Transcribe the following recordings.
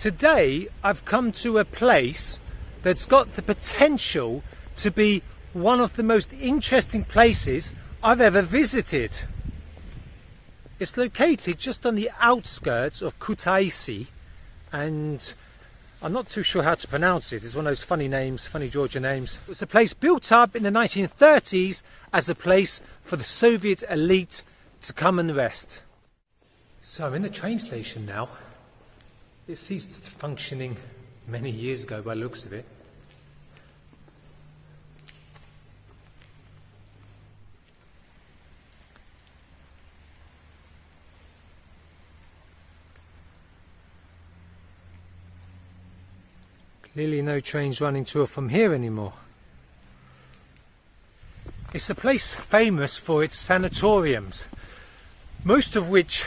Today I've come to a place that's got the potential to be one of the most interesting places I've ever visited. It's located just on the outskirts of Kutaisi, and I'm not too sure how to pronounce it. It's one of those funny names, funny Georgian names. It's a place built up in the 1930s as a place for the Soviet elite to come and rest. So I'm in the train station now. It ceased functioning many years ago by the looks of it. Clearly no trains running to or from here anymore. It's a place famous for its sanatoriums, most of which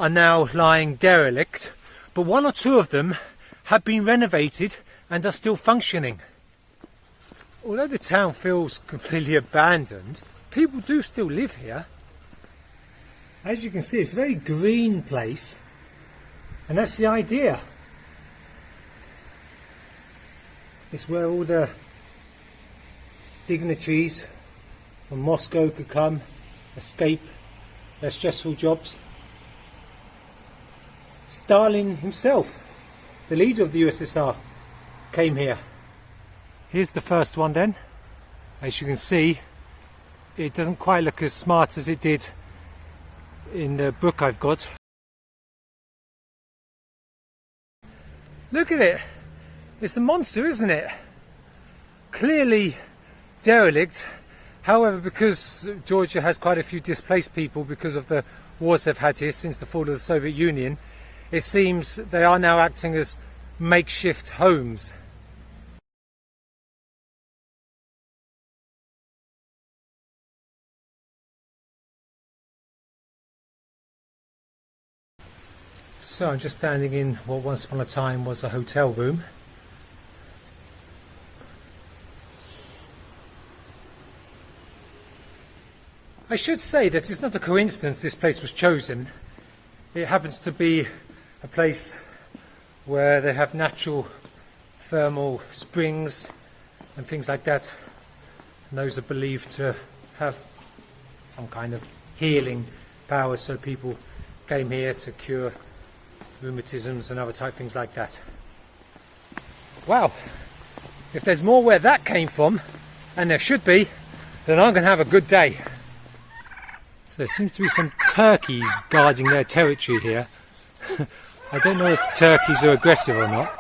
are now lying derelict, but one or two of them have been renovated and are still functioning. Although the town feels completely abandoned, people do still live here. As you can see, it's a very green place, and that's the idea. It's where all the dignitaries from Moscow could come, escape their stressful jobs. Stalin himself, the leader of the USSR, came here. Here's the first one then. As you can see, it doesn't quite look as smart as it did in the book I've got. Look at it. It's a monster, isn't it? Clearly derelict. However, because Georgia has quite a few displaced people because of the wars they've had here since the fall of the Soviet Union, it seems they are now acting as makeshift homes. So I'm just standing in what once upon a time was a hotel room. I should say that it's not a coincidence this place was chosen. It happens to be a place where they have natural thermal springs and things like that, and those are believed to have some kind of healing power, so people came here to cure rheumatisms and other type things like that. Wow, if there's more where that came from, and there should be, then I'm going to have a good day. There seems to be some turkeys guarding their territory here. I don't know if turkeys are aggressive or not.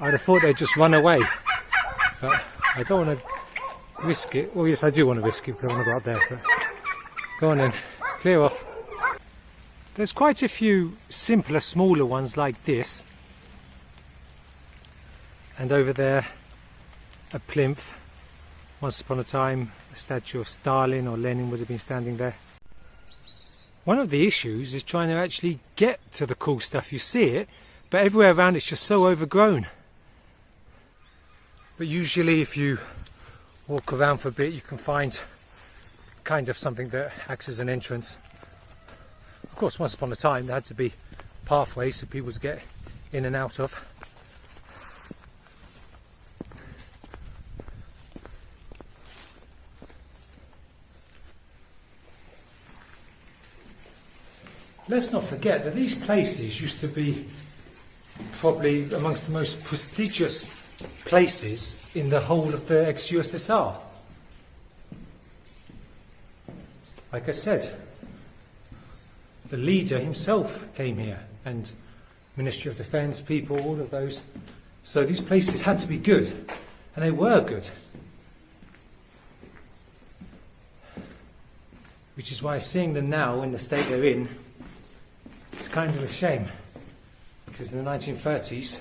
I'd have thought they'd just run away, but I don't want to risk it. Well, yes, I do want to risk it because I want to go up there, but go on then, clear off. There's quite a few simpler, smaller ones like this, and over there a plinth. Once upon a time, a statue of Stalin or Lenin would have been standing there. One of the issues is trying to actually get to the cool stuff. You see it, but everywhere around it's just so overgrown. But usually if you walk around for a bit, you can find kind of something that acts as an entrance. Of course, once upon a time there had to be pathways for people to get in and out of. Let's not forget that these places used to be probably amongst the most prestigious places in the whole of the ex-USSR. Like I said, the leader himself came here, and Ministry of Defence people, all of those. So these places had to be good, and they were good. Which is why seeing them now in the state they're in, it's kind of a shame, because in the 1930s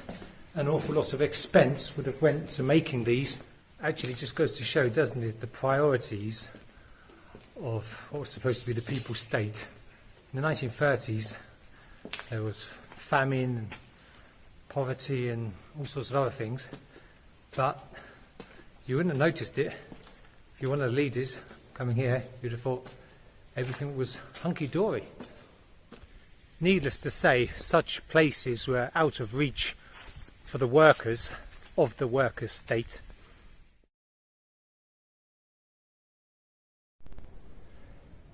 an awful lot of expense would have went to making these. Actually just goes to show, doesn't it, the priorities of what was supposed to be the people's state. In the 1930s there was famine and poverty and all sorts of other things, but you wouldn't have noticed it if you're one of the leaders coming here. You'd have thought everything was hunky-dory. needless to say, such places were out of reach for the workers of the workers' state.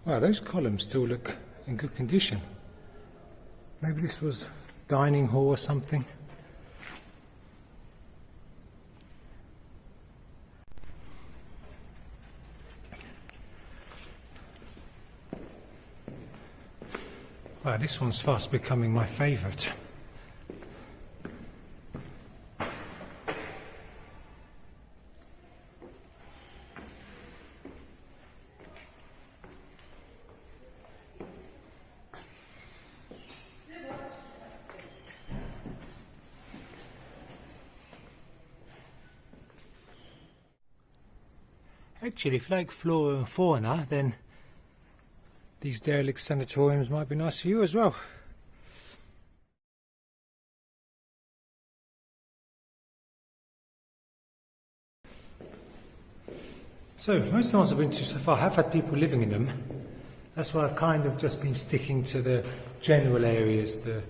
Wow, those columns still look in good condition. Maybe this was dining hall or something. Wow, this one's fast becoming my favourite. Actually, if you like flora and fauna, then these derelict sanatoriums might be nice for you as well. So, most of the ones I've been to so far have had people living in them. That's why I've kind of just been sticking to the general areas, the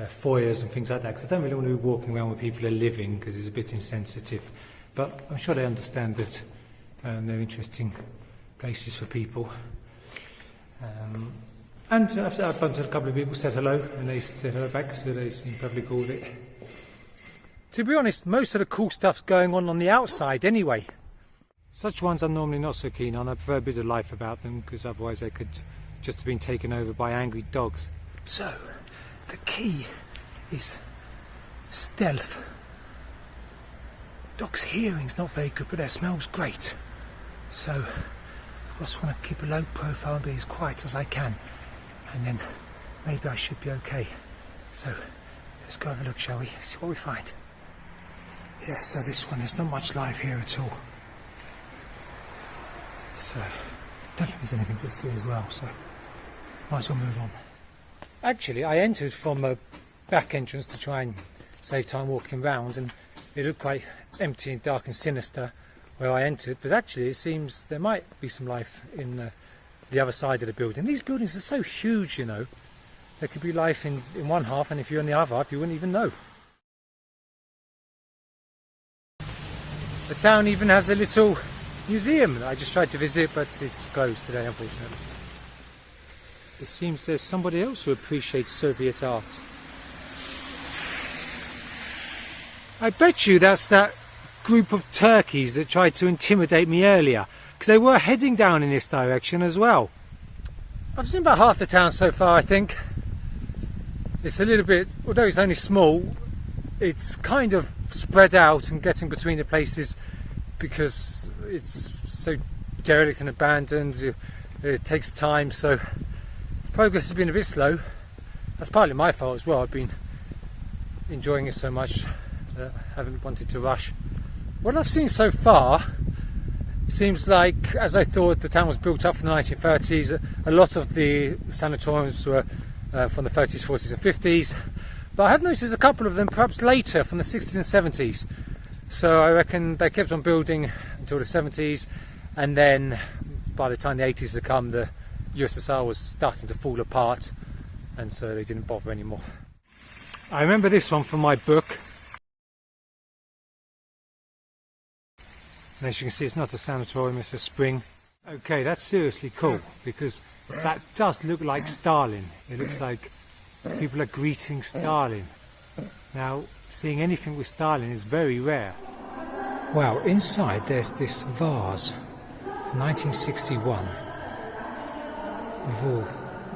foyers and things like that, because I don't really want to be walking around where people are living because it's a bit insensitive. But I'm sure they understand that they're interesting places for people. And I've bumped into a couple of people, said hello, and they said hello back, so they seem perfectly cool with it. To be honest, most of the cool stuff's going on the outside anyway. Such ones I'm normally not so keen on. I prefer a bit of life about them, because otherwise they could just have been taken over by angry dogs. So, the key is stealth. Dog's hearing's not very good, but their smell's great. So, I just want to keep a low profile and be as quiet as I can. And then maybe I should be okay. So, let's go have a look, shall we? See what we find. Yeah, so this one, there's not much life here at all. So, don't think there's anything to see as well, so might as well move on. Actually, I entered from a back entrance to try and save time walking round, and it looked quite empty and dark and sinister where I entered, but actually it seems there might be some life in the other side of the building. These buildings are so huge, you know. There could be life in one half, and if you're in the other half, you wouldn't even know. The town even has a little museum that I just tried to visit, but it's closed today, unfortunately. It seems there's somebody else who appreciates Soviet art. I bet you that's that group of turkeys that tried to intimidate me earlier, because they were heading down in this direction as well. I've seen about half the town so far, I think. It's a little bit, although it's only small, it's kind of spread out and getting between the places because it's so derelict and abandoned. It takes time, so progress has been a bit slow. That's partly my fault as well. I've been enjoying it so much that I haven't wanted to rush. What I've seen so far seems like, as I thought, the town was built up from the 1930s. A lot of the sanatoriums were from the 30s, 40s and 50s, but I have noticed a couple of them perhaps later, from the 60s and 70s. So I reckon they kept on building until the 70s, and then by the time the 80s had come, the USSR was starting to fall apart, and so they didn't bother anymore. I remember this one from my book. And as you can see, it's not a sanatorium, it's a spring. Okay, that's seriously cool, because that does look like Stalin. It looks like people are greeting Stalin. Now, seeing anything with Stalin is very rare. Wow, inside there's this vase from 1961 with all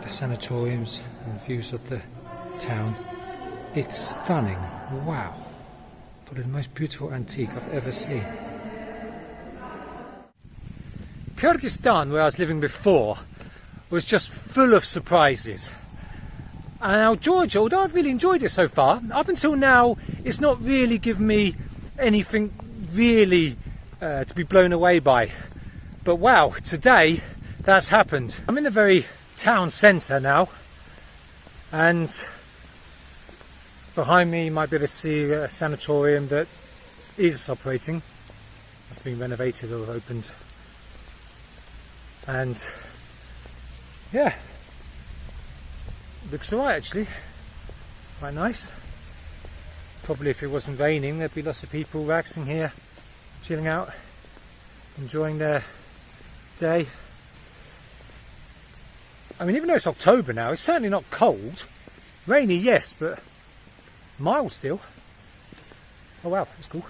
the sanatoriums and views of the town. It's stunning. Wow. Probably the most beautiful antique I've ever seen. Kyrgyzstan, where I was living before, was just full of surprises. And now Georgia, although I've really enjoyed it so far, up until now it's not really given me anything really to be blown away by. But wow, today that's happened. I'm in the very town centre now, and behind me you might be able to see a sanatorium that is operating. It's been renovated or opened. And yeah, Looks alright actually, quite nice. Probably if it wasn't raining there'd be lots of people relaxing here, chilling out, enjoying their day. I mean, even though it's October now, it's certainly not cold. Rainy, yes, but mild still. Oh wow, that's cool.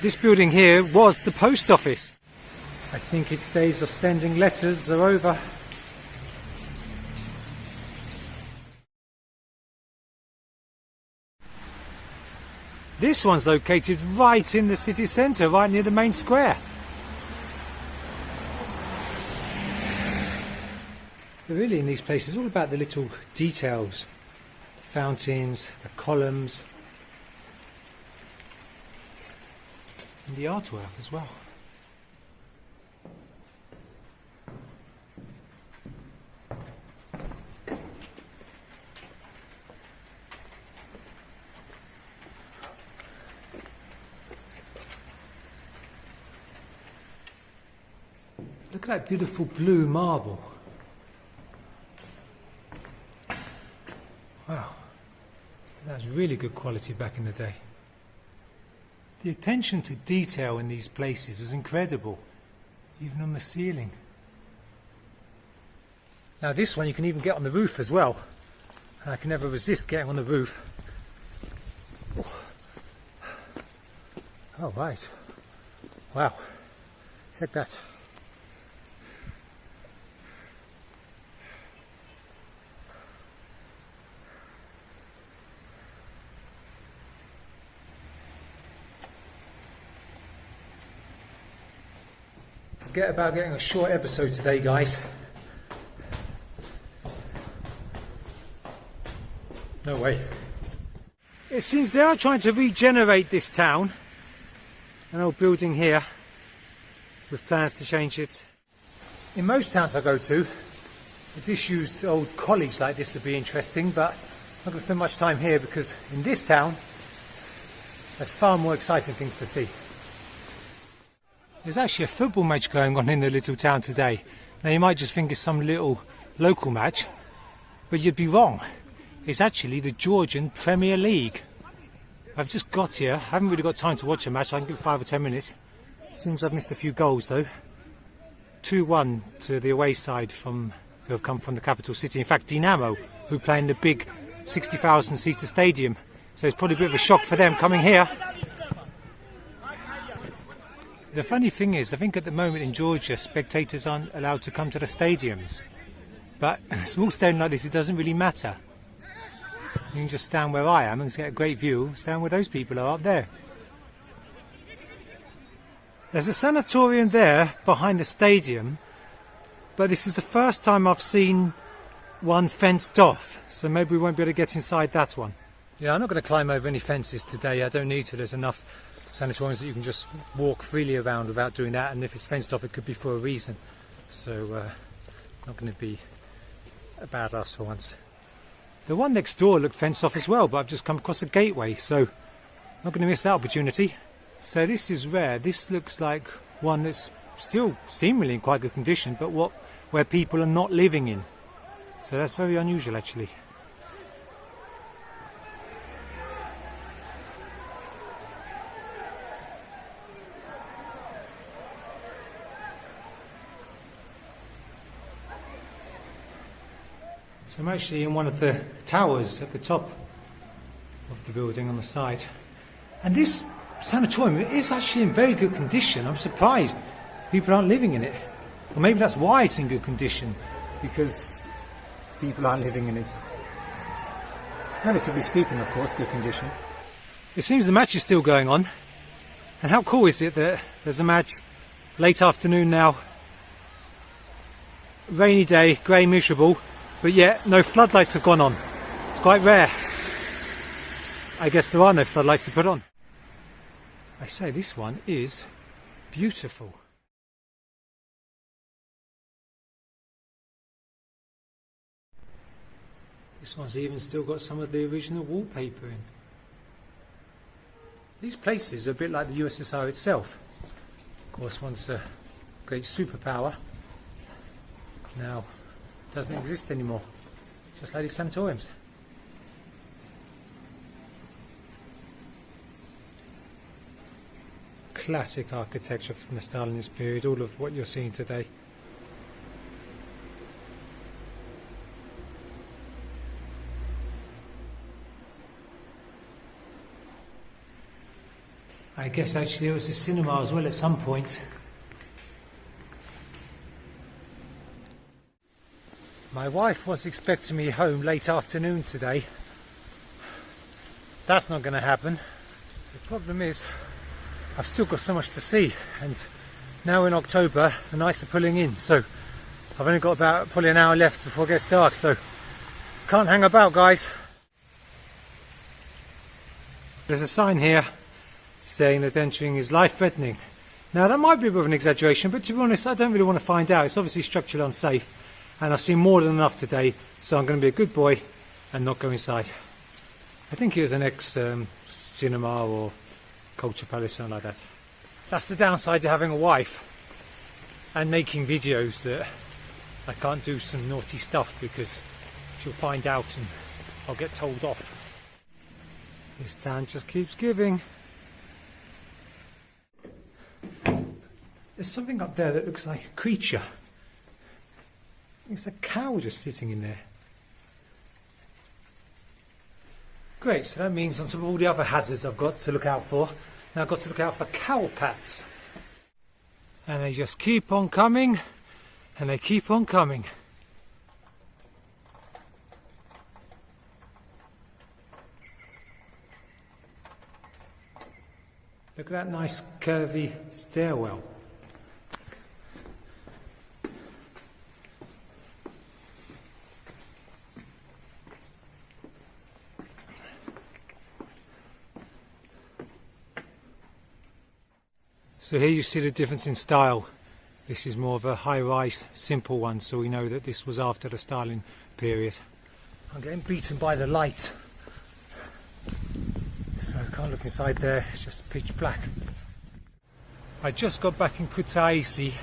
This building here was the post office. I think its days of sending letters are over. This one's located right in the city centre, right near the main square. But really in these places, it's all about the little details. The fountains, the columns, and the artwork as well. Look at that beautiful blue marble. Wow, that's really good quality back in the day. The attention to detail in these places was incredible, even on the ceiling. Now this one you can even get on the roof as well. And I can never resist getting on the roof. Oh right, wow, check that. Forget about getting a short episode today, guys. No way. It seems they are trying to regenerate this town. An old building here with plans to change it. In most towns I go to, a disused old college like this would be interesting, but I'm not going to spend much time here because in this town there's far more exciting things to see. There's actually a football match going on in the little town today. Now you might just think it's some little local match, but you'd be wrong. It's actually the Georgian Premier League. I've just got here, haven't really got time to watch a match, I can give 5 or 10 minutes. Seems I've missed a few goals though. 2-1 to the away side who have come from the capital city. In fact, Dinamo, who play in the big 60,000 seater stadium. So it's probably a bit of a shock for them coming here. The funny thing is, I think at the moment in Georgia, spectators aren't allowed to come to the stadiums. But in a small stadium like this, it doesn't really matter. You can just stand where I am and get a great view, stand where those people are up there. There's a sanatorium there behind the stadium, but this is the first time I've seen one fenced off, so maybe we won't be able to get inside that one. Yeah, I'm not going to climb over any fences today, I don't need to, there's enough sanatoriums that you can just walk freely around without doing that, and if it's fenced off it could be for a reason. So not going to be a bad ass for once. The one next door looked fenced off as well, but I've just come across a gateway, so not going to miss that opportunity. So this is rare. This looks like one that's still seemingly in quite good condition, but where people are not living in. So that's very unusual actually. So I'm actually in one of the towers at the top of the building on the side. And this sanatorium is actually in very good condition. I'm surprised people aren't living in it. Or maybe that's why it's in good condition, because people aren't living in it. Relatively speaking, of course, good condition. It seems the match is still going on. And how cool is it that there's a match late afternoon now, rainy day, grey, miserable, but yet no floodlights have gone on. It's quite rare. I guess there are no floodlights to put on. I say this one is beautiful. This one's even still got some of the original wallpaper in. These places are a bit like the USSR itself. Of course, once a great superpower, now doesn't exist anymore, just like these sanatoriums. Classic architecture from the Stalinist period, all of what you're seeing today. I guess actually there was a cinema as well at some point. My wife was expecting me home late afternoon today. That's not going to happen. The problem is I've still got so much to see, and now in October the nights are pulling in, so I've only got about probably an hour left before it gets dark, so can't hang about, guys. There's a sign here saying that entering is life-threatening. Now that might be a bit of an exaggeration, but to be honest I don't really want to find out. It's obviously structurally unsafe, and I've seen more than enough today, so I'm going to be a good boy and not go inside. I think it was an ex-cinema or Culture Palace, something like that. That's the downside to having a wife and making videos, that I can't do some naughty stuff because she'll find out and I'll get told off. This town just keeps giving. There's something up there that looks like a creature. It's a cow just sitting in there. Great, so that means on top of all the other hazards I've got to look out for, now I've got to look out for cowpats. And they just keep on coming, and they keep on coming. Look at that nice curvy stairwell. So here you see the difference in style. This is more of a high-rise, simple one, so we know that this was after the Stalin period. I'm getting beaten by the light, so I can't look inside there, it's just pitch black. I just got back in Kutaisi,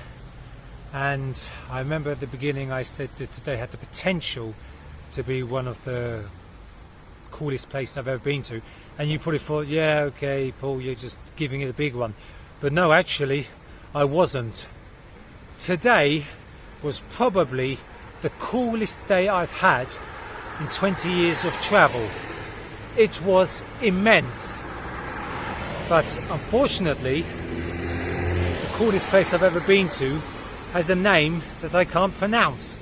and I remember at the beginning I said that today had the potential to be one of the coolest places I've ever been to, and you probably thought, yeah, okay, Paul, you're just giving it a big one. But no, actually, I wasn't. Today was probably the coolest day I've had in 20 years of travel. It was immense. But unfortunately, the coolest place I've ever been to has a name that I can't pronounce.